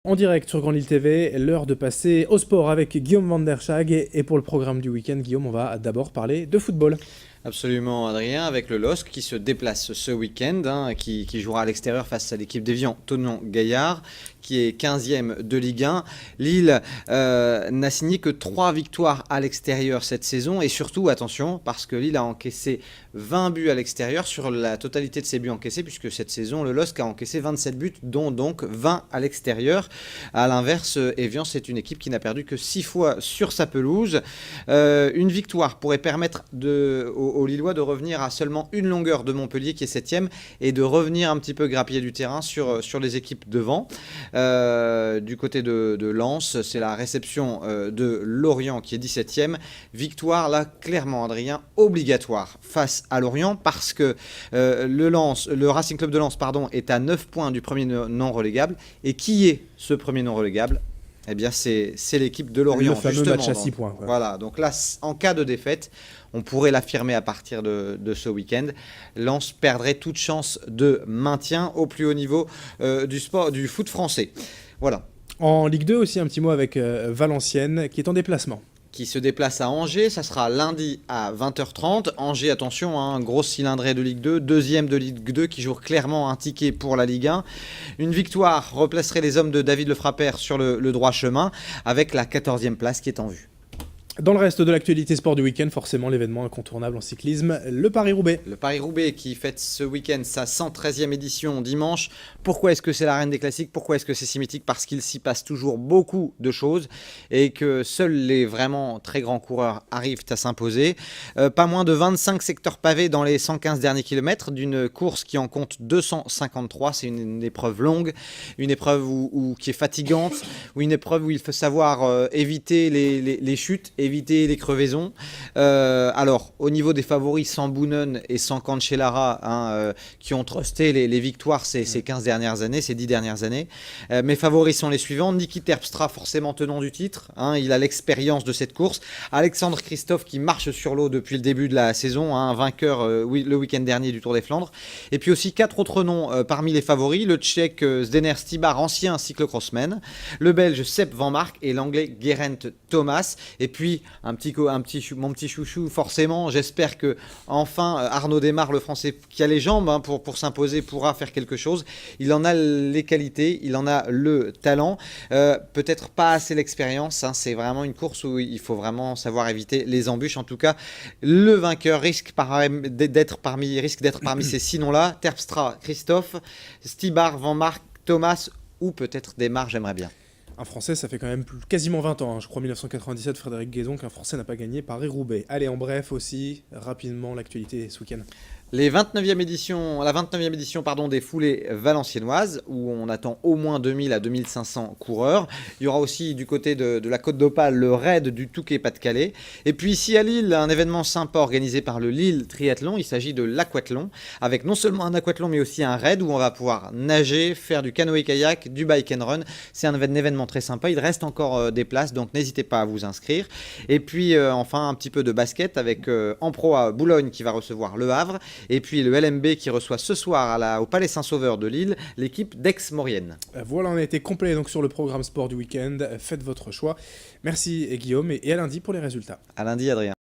En direct sur Grand Lille TV, l'heure de passer au sport avec Guillaume Van der Schag. Et pour le programme du week-end, Guillaume, on va d'abord parler de football. Absolument, Adrien, avec le LOSC qui se déplace ce week-end, qui jouera à l'extérieur face à l'équipe d'Évian Thonon-Gaillard, qui est 15e de Ligue 1. Lille n'a signé que 3 victoires à l'extérieur cette saison, et surtout, attention, parce que Lille a encaissé 20 buts à l'extérieur sur la totalité de ses buts encaissés, puisque cette saison, le LOSC a encaissé 27 buts, dont donc 20 à l'extérieur. À l'inverse, Évian, c'est une équipe qui n'a perdu que 6 fois sur sa pelouse. Une victoire pourrait permettre aux Lillois de revenir à seulement une longueur de Montpellier qui est 7e et de revenir un petit peu grappiller du terrain sur les équipes devant. Du côté de Lens, c'est la réception de Lorient qui est 17e. Victoire là clairement, Adrien, obligatoire face à Lorient parce que le Racing Club de Lens est à 9 points du premier non relégable. Et qui est ce premier non relégable ? Eh bien, c'est l'équipe de Lorient. Le fameux match à 6 points. Voilà, donc là, en cas de défaite, on pourrait l'affirmer à partir de ce week-end, Lens perdrait toute chance de maintien au plus haut niveau du foot français. Voilà. En Ligue 2 aussi, un petit mot avec Valenciennes qui est en déplacement. Qui se déplace à Angers, ça sera lundi à 20h30. Angers, attention, grosse cylindrée de Ligue 2, deuxième de Ligue 2 qui joue clairement un ticket pour la Ligue 1. Une victoire replacerait les hommes de David Lefrappère sur le droit chemin avec la 14e place qui est en vue. Dans le reste de l'actualité sport du week-end, forcément l'événement incontournable en cyclisme, le Paris-Roubaix. Le Paris-Roubaix qui fête ce week-end sa 113e édition dimanche. Pourquoi est-ce que c'est la reine des classiques ? Pourquoi est-ce que c'est si mythique ? Parce qu'il s'y passe toujours beaucoup de choses et que seuls les vraiment très grands coureurs arrivent à s'imposer. Pas moins de 25 secteurs pavés dans les 115 derniers kilomètres d'une course qui en compte 253. C'est une épreuve longue, une épreuve qui est fatigante, une épreuve où il faut savoir éviter les chutes, éviter les crevaisons. Alors, au niveau des favoris, sans Boonen et sans Cancellara, qui ont trusté les victoires ces 15 dernières années, ces 10 dernières années. Mes favoris sont les suivants. Niki Terpstra, forcément tenant du titre. Il a l'expérience de cette course. Alexandre Kristoff, qui marche sur l'eau depuis le début de la saison, vainqueur le week-end dernier du Tour des Flandres. Et puis aussi 4 autres noms parmi les favoris. Le Tchèque Zdeněk Štibar, ancien cyclocrossman. Le Belge Sepp Van Mark et l'Anglais Geraint Thomas. Et puis mon petit chouchou, forcément, j'espère que enfin Arnaud Démare, le Français qui a les jambes pour s'imposer, pourra faire quelque chose. Il en a les qualités, il en a le talent, peut-être pas assez l'expérience. C'est vraiment une course où il faut vraiment savoir éviter les embûches. En tout cas, le vainqueur risque d'être parmi ces 6 noms-là: Terpstra, Kristoff, Štibar, Van Mark, Thomas ou peut-être Démare, j'aimerais bien. Un Français, ça fait quand même quasiment 20 ans, je crois 1997, Frédéric Guézon, qu'un Français n'a pas gagné Paris-Roubaix. Allez, en bref aussi, rapidement, l'actualité ce week-end. La 29e édition des foulées valenciennoises, où on attend au moins 2000 à 2500 coureurs. Il y aura aussi du côté de la Côte d'Opale le raid du Touquet-Pas-de-Calais. Et puis ici à Lille, un événement sympa organisé par le Lille Triathlon. Il s'agit de l'aquathlon, avec non seulement un aquathlon mais aussi un raid où on va pouvoir nager, faire du canoë-kayak, du bike and run. C'est un événement très sympa. Il reste encore des places, donc n'hésitez pas à vous inscrire. Et puis enfin un petit peu de basket avec en pro à Boulogne qui va recevoir Le Havre. Et puis le LMB qui reçoit ce soir au Palais Saint-Sauveur de Lille l'équipe d'Aix-Maurienne. Voilà, on a été complet donc sur le programme sport du week-end. Faites votre choix. Merci Guillaume et à lundi pour les résultats. À lundi, Adrien.